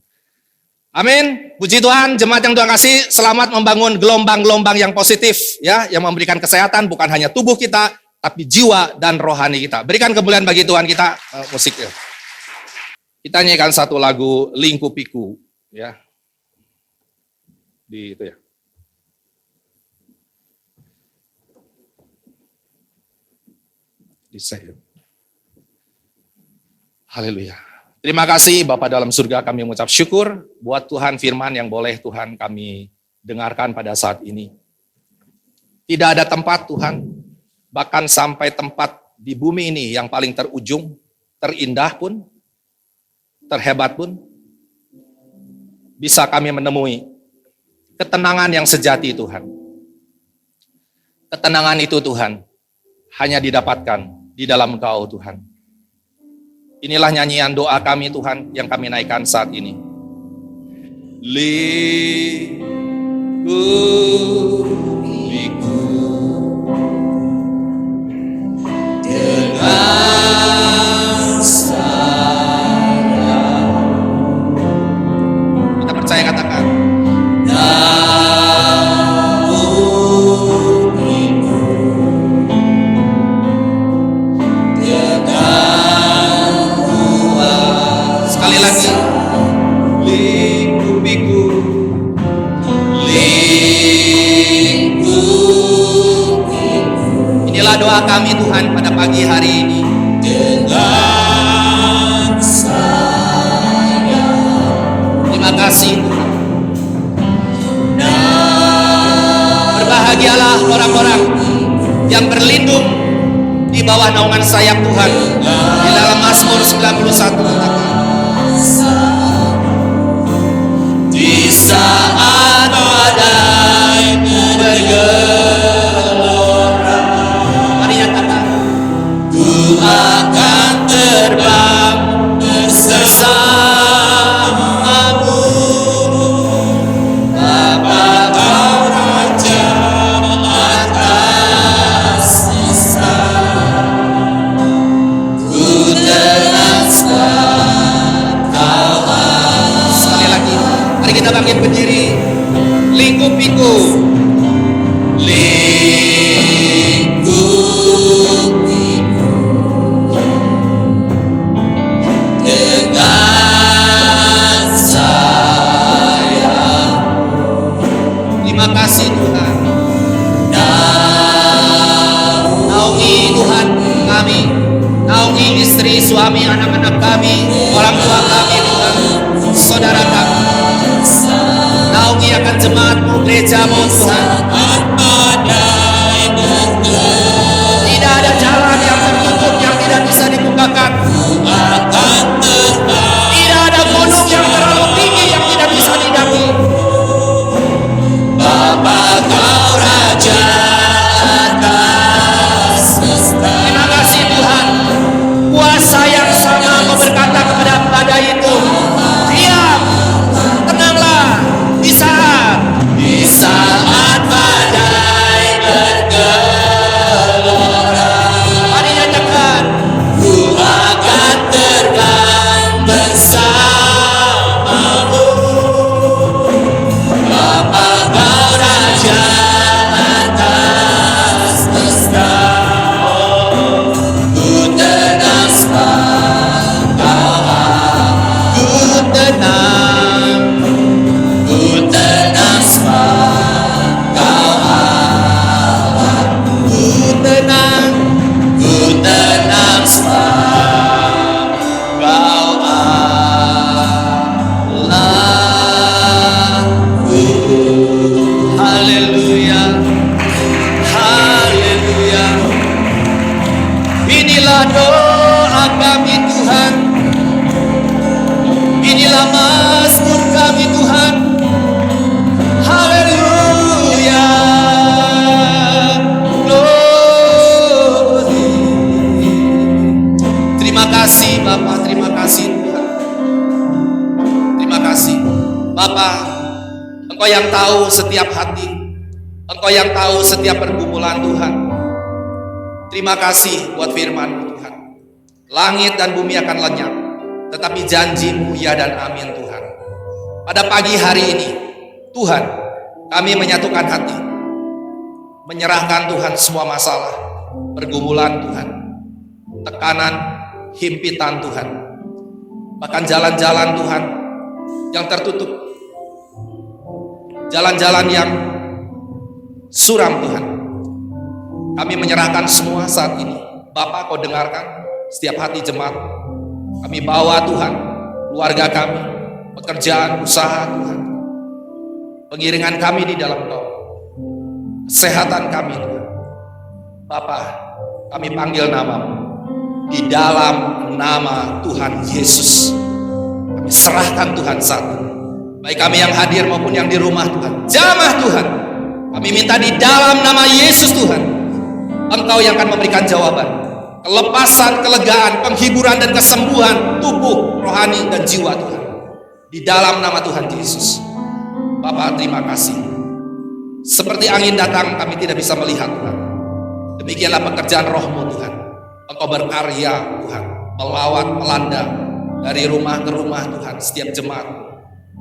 Amin. Puji Tuhan, jemaat yang Tuhan kasih, selamat membangun gelombang-gelombang yang positif, ya, yang memberikan kesehatan bukan hanya tubuh kita, tapi jiwa dan rohani kita. Berikan kemuliaan bagi Tuhan kita, musiknya. Kita nyanyikan satu lagu Lingkupiku, ya. Di itu ya. Di saya. Haleluya. Terima kasih Bapa dalam surga, kami mengucap syukur buat Tuhan firman yang boleh Tuhan kami dengarkan pada saat ini. Tidak ada tempat Tuhan, bahkan sampai tempat di bumi ini yang paling terujung, terindah pun, terhebat pun, bisa kami menemui ketenangan yang sejati Tuhan. Ketenangan itu Tuhan, hanya didapatkan di dalam Engkau Tuhan. Inilah nyanyian doa kami Tuhan yang kami naikkan saat ini. Lingkupiku dengan sayang. Kita percaya, katakan. Sekali lagi. Lingkupiku. Inilah doa kami Tuhan pada pagi hari ini. Dengan sayang. Terima kasih Tuhan. Berbahagialah orang-orang yang berlindung di bawah naungan sayap Tuhan. Di dalam Mazmur 91 katakan. Di saat badai bergelora, mari nyatakan, ku akan terbang bersamamu. Bapa Kau Raja atas nisa, ku tenang Kau. Sekali lagi, mari kita bangkit berdiri. Lingkupiku. Dengan sayang. Terima kasih Tuhan. Naungi Tuhan kami, naungi istri, suami, anak-anak kami, orang tua kami Tuhan, saudara kami. Naungi akan jemaat-Mu, gereja-Mu Tuhan. Tidak ada jalan yang tertutup yang tidak bisa dibukakan. Tidak ada gunung yang terlalu tinggi yang tidak bisa didaki. Bapa Kau Raja atas semesta. Terima kasih Tuhan. Kuasa yang sama Kau berkata kepada badai itu, diam, tenanglah. Di saat badai yang tahu setiap hati, Engkau yang tahu setiap pergumulan Tuhan. Terima kasih buat firman-Mu Tuhan. Langit dan bumi akan lenyap, tetapi janji-Mu ya dan amin Tuhan. Pada pagi hari ini Tuhan, kami menyatukan hati, menyerahkan Tuhan semua masalah, pergumulan Tuhan, tekanan, himpitan Tuhan, bahkan jalan-jalan Tuhan yang tertutup, jalan-jalan yang suram Tuhan. Kami menyerahkan semua saat ini. Bapak, Kau dengarkan setiap hati jemaat. Kami bawa Tuhan, keluarga kami, pekerjaan, usaha Tuhan, pengiringan kami di dalam Kau, kesehatan kami Tuhan. Bapak, kami panggil nama-Mu. Di dalam nama Tuhan Yesus, kami serahkan Tuhan saat ini. Baik kami yang hadir maupun yang di rumah Tuhan, jamah Tuhan, kami minta di dalam nama Yesus Tuhan, Engkau yang akan memberikan jawaban, kelepasan, kelegaan, penghiburan dan kesembuhan tubuh, rohani dan jiwa Tuhan. Di dalam nama Tuhan Yesus. Bapak, terima kasih. Seperti angin datang kami tidak bisa melihat Tuhan. Demikianlah pekerjaan Roh-Mu Tuhan. Engkau berkarya Tuhan, melawat, melanda dari rumah ke rumah Tuhan, setiap jemaat,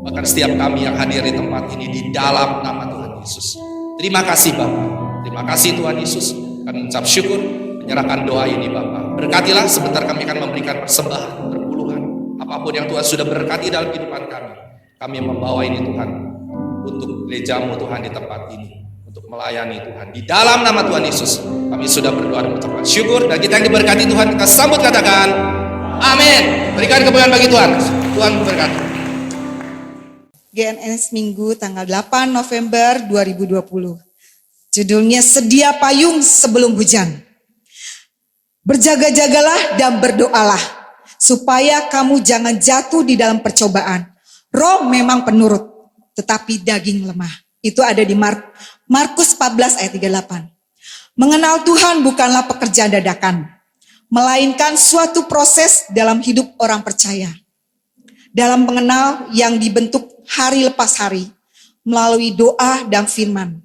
bahkan setiap kami yang hadir di tempat ini di dalam nama Tuhan Yesus. Terima kasih Bapak, terima kasih Tuhan Yesus. Kami mengucap syukur, menyerahkan doa ini Bapak. Berkatilah, sebentar kami akan memberikan persembahan, perpuluhan, apapun yang Tuhan sudah berkati dalam kehidupan kami. Kami membawa ini Tuhan untuk gereja-Mu Tuhan di tempat ini, untuk melayani Tuhan. Di dalam nama Tuhan Yesus, kami sudah berdoa dan mengucapkan syukur. Dan kita yang diberkati Tuhan, kita sambut katakan amin. Berikan kemuliaan bagi Tuhan. Tuhan berkati. GNS Minggu tanggal 8 November 2020. Judulnya Sedia Payung Sebelum Hujan. Berjaga-jagalah dan berdoalah, supaya kamu jangan jatuh di dalam percobaan. Roh memang penurut, tetapi daging lemah. Itu ada di Markus 14 ayat 38. Mengenal Tuhan bukanlah pekerjaan dadakan, melainkan suatu proses dalam hidup orang percaya. Dalam mengenal yang dibentuk hari lepas hari, melalui doa dan firman,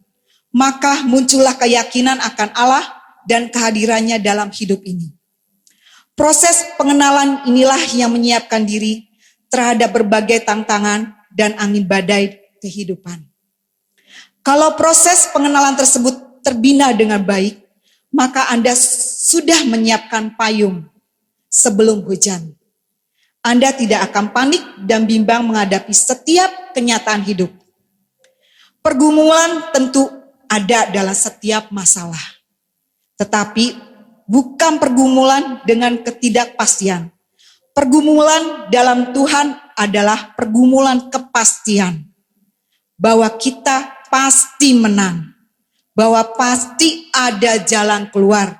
maka muncullah keyakinan akan Allah dan kehadirannya dalam hidup ini. Proses pengenalan inilah yang menyiapkan diri terhadap berbagai tantangan dan angin badai kehidupan. Kalau proses pengenalan tersebut terbina dengan baik, maka Anda sudah menyiapkan payung sebelum hujan. Anda tidak akan panik dan bimbang menghadapi setiap kenyataan hidup. Pergumulan tentu ada dalam setiap masalah. Tetapi bukan pergumulan dengan ketidakpastian. Pergumulan dalam Tuhan adalah pergumulan kepastian. Bahwa kita pasti menang. Bahwa pasti ada jalan keluar.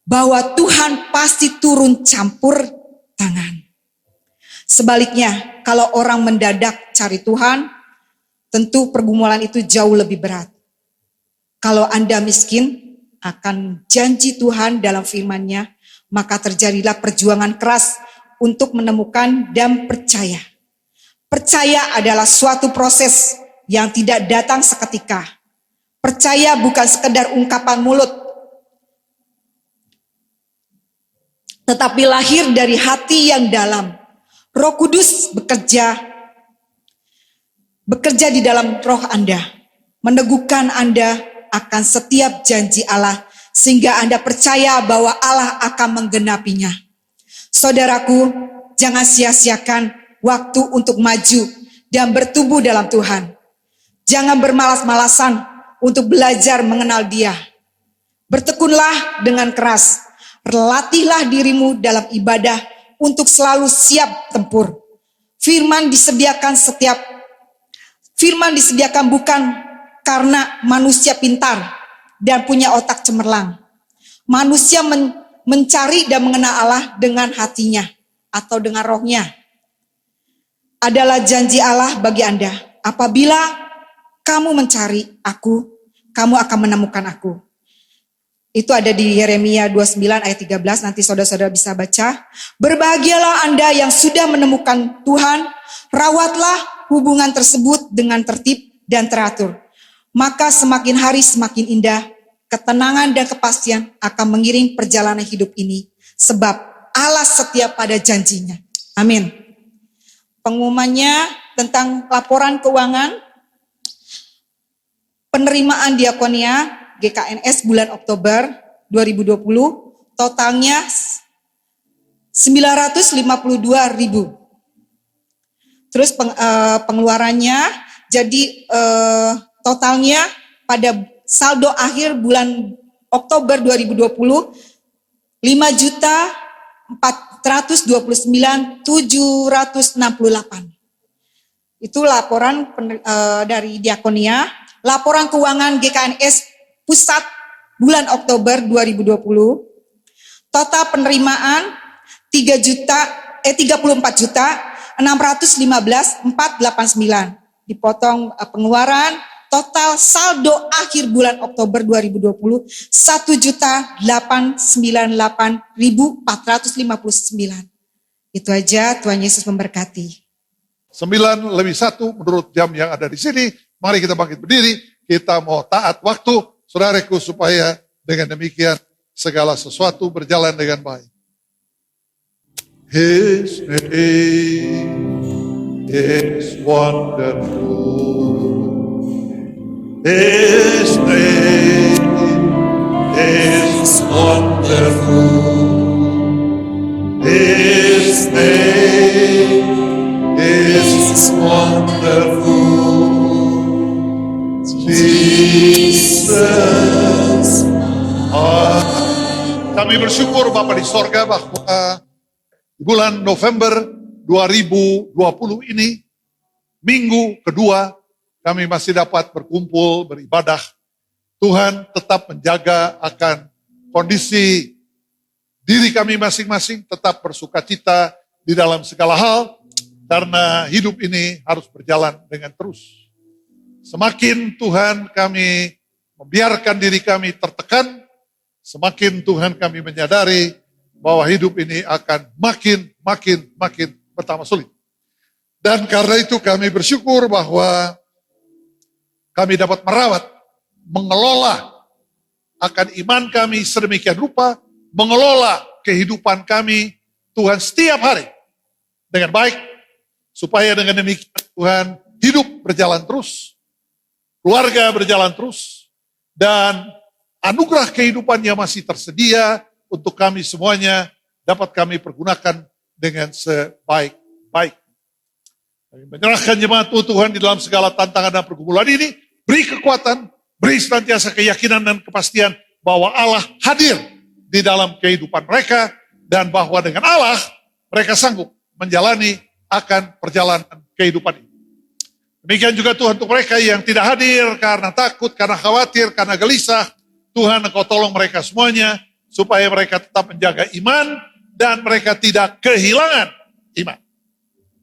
Bahwa Tuhan pasti turun campur tangan. Sebaliknya, kalau orang mendadak cari Tuhan, tentu pergumulan itu jauh lebih berat. Kalau Anda miskin, akan janji Tuhan dalam firman-Nya, maka terjadilah perjuangan keras untuk menemukan dan percaya. Percaya adalah suatu proses yang tidak datang seketika. Percaya bukan sekedar ungkapan mulut, tetapi lahir dari hati yang dalam. Roh Kudus bekerja di dalam roh Anda, meneguhkan Anda akan setiap janji Allah, sehingga Anda percaya bahwa Allah akan menggenapinya. Saudaraku, jangan sia-siakan waktu untuk maju dan bertumbuh dalam Tuhan. Jangan bermalas-malasan untuk belajar mengenal Dia. Bertekunlah dengan keras, latihlah dirimu dalam ibadah untuk selalu siap tempur. Firman disediakan bukan karena manusia pintar dan punya otak cemerlang. Manusia mencari dan mengenal Allah dengan hatinya atau dengan rohnya. Adalah janji Allah bagi Anda. Apabila kamu mencari aku, kamu akan menemukan aku. Itu ada di Yeremia 29 ayat 13, nanti saudara-saudara bisa baca. Berbahagialah Anda yang sudah menemukan Tuhan, rawatlah hubungan tersebut dengan tertib dan teratur. Maka semakin hari semakin indah, ketenangan dan kepastian akan mengiring perjalanan hidup ini. Sebab Allah setia pada janjinya. Amin. Pengumumannya tentang laporan keuangan penerimaan diakonia GKNS bulan Oktober 2020 totalnya 952.000. Terus pengeluarannya jadi totalnya pada saldo akhir bulan Oktober 2020 5.429.768. Itu laporan dari diakonia. Laporan keuangan GKNS Pusat bulan Oktober 2020. Total penerimaan 34.615.489. Dipotong pengeluaran, total saldo akhir bulan Oktober 2020 1.898.459. Itu aja, Tuhan Yesus memberkati. 9:01 menurut jam yang ada di sini. Mari kita bangkit berdiri, kita mau taat waktu, saudaraku, supaya dengan demikian segala sesuatu berjalan dengan baik. His name is wonderful. His name is wonderful. His name is wonderful. Jesus. Kami bersyukur Bapa di sorga bahwa di bulan November 2020 ini, minggu kedua, kami masih dapat berkumpul, beribadah. Tuhan tetap menjaga akan kondisi diri kami masing-masing, tetap bersukacita di dalam segala hal, karena hidup ini harus berjalan dengan terus. Semakin Tuhan kami membiarkan diri kami tertekan, semakin Tuhan kami menyadari bahwa hidup ini akan makin bertambah sulit. Dan karena itu kami bersyukur bahwa kami dapat merawat, mengelola akan iman kami sedemikian rupa, mengelola kehidupan kami Tuhan setiap hari dengan baik, supaya dengan demikian Tuhan hidup berjalan terus, keluarga berjalan terus, dan anugerah kehidupannya masih tersedia untuk kami semuanya dapat kami pergunakan dengan sebaik-baik. Kami menyerahkan jemaat Tuhan di dalam segala tantangan dan pergumulan ini, beri kekuatan, beri senantiasa keyakinan dan kepastian bahwa Allah hadir di dalam kehidupan mereka, dan bahwa dengan Allah mereka sanggup menjalani akan perjalanan kehidupan ini. Demikian juga Tuhan untuk mereka yang tidak hadir karena takut, karena khawatir, karena gelisah. Tuhan, Engkau tolong mereka semuanya supaya mereka tetap menjaga iman dan mereka tidak kehilangan iman.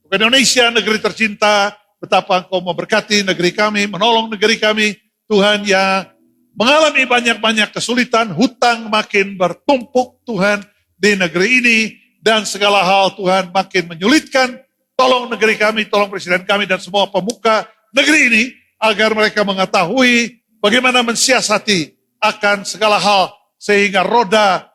Untuk Indonesia, negeri tercinta, betapa Engkau memberkati negeri kami, menolong negeri kami. Tuhan, yang mengalami banyak-banyak kesulitan, hutang makin bertumpuk Tuhan di negeri ini, dan segala hal Tuhan makin menyulitkan. Tolong negeri kami, tolong presiden kami dan semua pemuka negeri ini, agar mereka mengetahui bagaimana mensiasati akan segala hal, sehingga roda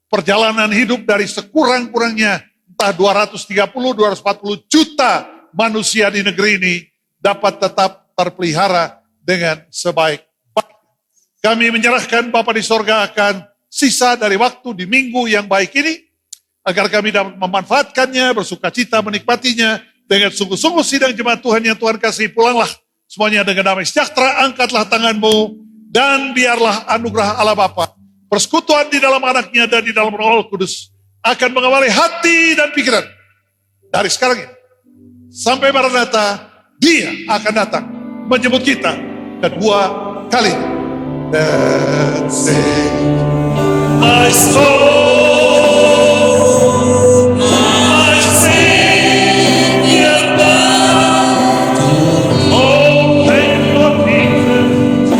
perjalanan hidup dari sekurang-kurangnya entah 230-240 juta manusia di negeri ini dapat tetap terpelihara dengan sebaik-baik. Kami menyerahkan Bapa di sorga akan sisa dari waktu di minggu yang baik ini, agar kami dapat memanfaatkannya, bersukacita menikmatinya dengan sungguh-sungguh. Sidang jemaat Tuhan yang Tuhan kasih, pulanglah semuanya dengan damai sejahtera. Angkatlah tanganmu dan biarlah anugerah Allah Bapa, persekutuan di dalam anaknya dan di dalam Roh Kudus akan mengawali hati dan pikiran dari sekarang ini sampai Maranatha. Dia akan datang menjemput kita kedua kali. Then sing my soul, my Savior bound. Oh, thank you, Jesus.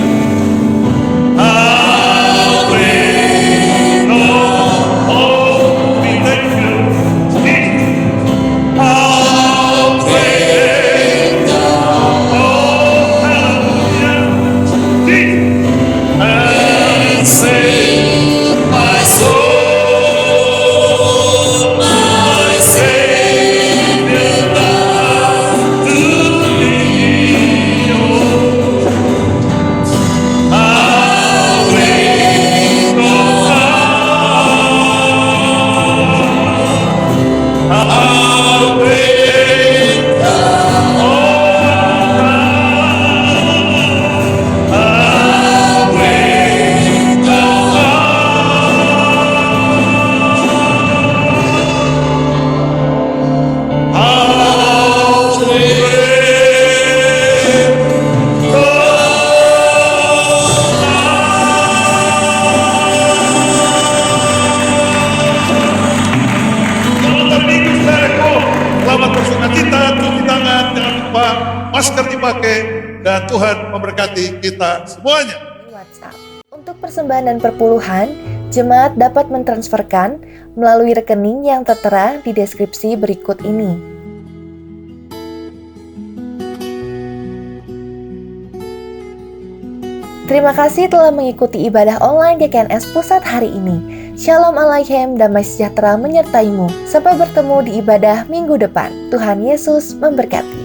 How great, oh, we thank you, Jesus. How great, oh, hallelujah. Tuhan memberkati kita semuanya. WhatsApp. Untuk persembahan dan perpuluhan, jemaat dapat mentransferkan melalui rekening yang tertera di deskripsi berikut ini. Terima kasih telah mengikuti ibadah online GKNS Pusat hari ini. Shalom Aleichem, damai sejahtera menyertaimu. Sampai bertemu di ibadah minggu depan. Tuhan Yesus memberkati.